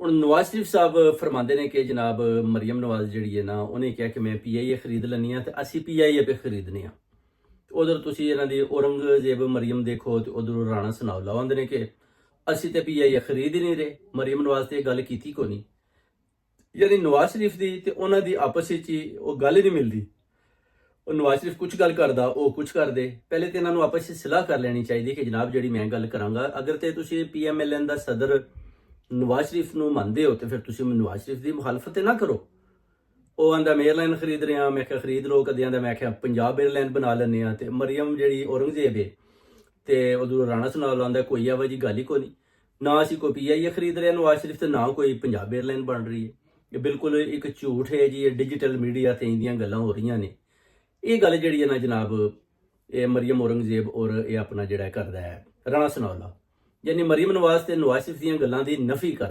ਹੁਣ ਨਵਾਜ਼ ਸ਼ਰੀਫ ਸਾਹਿਬ ਫਰਮਾਉਂਦੇ ਨੇ ਕਿ ਜਨਾਬ ਮਰੀਮ ਨਵਾਜ਼ ਜਿਹੜੀ ਹੈ ਨਾ, ਉਹਨੇ ਕਿਹਾ ਕਿ ਮੈਂ ਪੀਆਈਏ ਖਰੀਦ ਲੈਣੀ ਆ ਤੇ ਅਸੀਂ ਪੀਆਈਏ ਪੇ ਖਰੀਦਨੇ ਆ। ਉਧਰ ਤੁਸੀਂ ਇਹਨਾਂ ਦੀ ਔਰੰਗਜ਼ੇਬ ਮਰੀਮ ਦੇਖੋ ਤੇ ਉਧਰ ਰਾਣਾ ਸਨਾਉਲਾ ਆਉਂਦੇ ਨੇ ਕਿ ਅਸੀਂ ਤੇ ਪੀਆਈਏ ਖਰੀਦ ਹੀ ਨਹੀਂ ਰਹੇ। ਮਰੀਮ ਨਵਾਜ਼ ਤੇ ਇਹ ਗੱਲ ਕੀਤੀ ਕੋ ਨਹੀਂ, ਯਾਨੀ ਨਵਾਜ਼ ਸ਼ਰੀਫ ਦੀ ਤੇ ਉਹਨਾਂ ਦੀ ਆਪਸ ਵਿੱਚ ਹੀ ਉਹ ਗੱਲ ਹੀ ਨਹੀਂ ਮਿਲਦੀ। ਉਹ ਨਵਾਜ਼ ਸ਼ਰੀਫ ਕੁਝ ਗੱਲ ਕਰਦਾ, ਉਹ ਕੁਝ ਕਰਦੇ। ਪਹਿਲੇ ਤੇ ਇਹਨਾਂ ਨੂੰ ਆਪਸ ਵਿੱਚ ਸਲਾਹ ਕਰ ਲੈਣੀ ਚਾਹੀਦੀ ਕਿ ਜਨਾਬ ਜਿਹੜੀ ਮੈਂ ਗੱਲ ਕਰਾਂਗਾ, ਅਗਰ ਤੇ ਤੁਸੀਂ ਪੀਐਮਐਲਐਨ ਦਾ ਸਦਰ ਨਵਾਜ਼ ਸ਼ਰੀਫ ਨੂੰ ਮੰਨਦੇ ਹੋ ਤੇ ਫਿਰ ਤੁਸੀਂ ਨਵਾਜ਼ ਸ਼ਰੀਫ ਦੀ ਮੁਖਾਲਫਤ ਨਾ ਕਰੋ। ਉਹ ਆਂਦਾ ਮੈਂ 에ਅਰਲਾਈਨ ਖਰੀਦ ਰਿਹਾ, ਮੈਂ ਕਿਹਾ ਖਰੀਦ ਲਓ। ਕਦੇ ਆਂਦਾ ਮੈਂ ਕਿਹਾ ਪੰਜਾਬ 에ਅਰਲਾਈਨ ਬਣਾ ਲੈਂਦੇ ਆ। ਤੇ ਮਰੀਮ ਜਿਹੜੀ ਔਰੰਗਜ਼ੇਬ ਹੈ ਤੇ ਉਦੋਂ ਰਾਣਾ ਸਨਾਉਲਾ ਆਉਂਦਾ ਕੋਈ ਇਹੋ ਜਿਹੀ ਗੱਲ ਹੀ ਕੋਈ ਨਹੀਂ, ਨਾ ਅਸੀਂ ਕੋਈ ਪੀਆਈਏ ਖਰੀਦ ਰਿਹਾ ਨਵਾਜ਼ ਸ਼ਰੀਫ ਤੇ ਨਾ ਕੋਈ ਪੰਜਾਬ 에ਅਰਲਾਈਨ ਬਣ ਰਹੀ ਹੈ। ਇਹ ਬਿਲਕੁਲ ਇੱਕ ਝੂਠ ਹੈ ਜੀ। ਇਹ ਡਿਜੀਟਲ ਮੀਡੀਆ ਤੇ ਇੰਦੀਆਂ ਗੱਲਾਂ ਹੋ ਰਹੀਆਂ ਨੇ। ਇਹ ਗੱਲ ਜਿਹੜੀ ਹੈ ਨਾ ਜਨਾਬ, ਇਹ ਮਰੀਮ ਔਰੰਗਜ਼ੇਬ ਔਰ ਇਹ ਆਪਣਾ ਜਿਹੜਾ ਕਰਦਾ ਹੈ ਰਾਣਾ ਸਨਾਉਲਾ, ਯਾਨੀ ਮਰੀਮ ਨਵਾਜ਼ ਤੇ ਨਵਾਜ਼ ਸ਼ਰੀਫ ਦੀਆਂ ਗੱਲਾਂ ਦੀ ਨਫੀ ਕਰਦਾ।